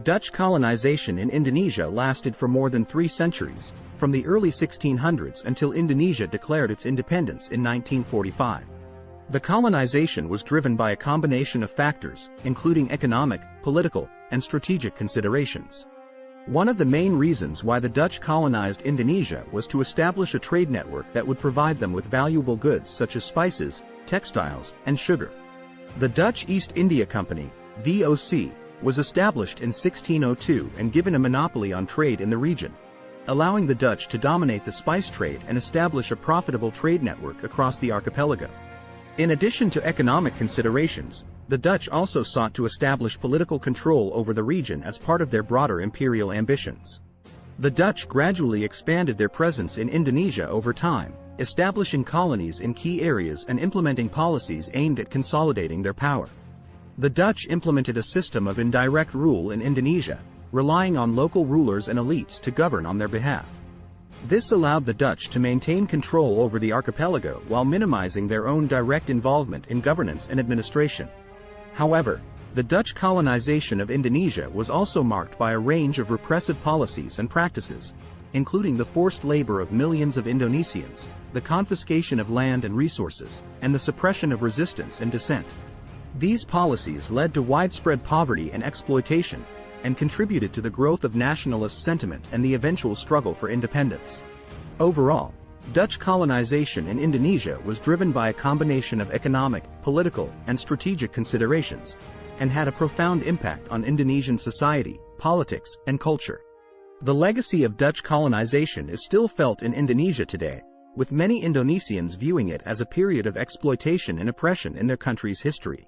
Dutch colonization in Indonesia lasted for more than 3 centuries, from the early 1600s until Indonesia declared its independence in 1945. The colonization was driven by a combination of factors, including economic, political, and strategic considerations. One of the main reasons why the Dutch colonized Indonesia was to establish a trade network that would provide them with valuable goods such as spices, textiles, and sugar. The Dutch East India Company, VOC, was established in 1602 and given a monopoly on trade in the region, allowing the Dutch to dominate the spice trade and establish a profitable trade network across the archipelago. In addition to economic considerations, the Dutch also sought to establish political control over the region as part of their broader imperial ambitions. The Dutch gradually expanded their presence in Indonesia over time, establishing colonies in key areas and implementing policies aimed at consolidating their power. The Dutch implemented a system of indirect rule in Indonesia, relying on local rulers and elites to govern on their behalf. This allowed the Dutch to maintain control over the archipelago while minimizing their own direct involvement in governance and administration. However, the Dutch colonization of Indonesia was also marked by a range of repressive policies and practices, including the forced labor of millions of Indonesians, the confiscation of land and resources, and the suppression of resistance and dissent. These policies led to widespread poverty and exploitation, and contributed to the growth of nationalist sentiment and the eventual struggle for independence. Overall, Dutch colonization in Indonesia was driven by a combination of economic, political, and strategic considerations, and had a profound impact on Indonesian society, politics, and culture. The legacy of Dutch colonization is still felt in Indonesia today, with many Indonesians viewing it as a period of exploitation and oppression in their country's history.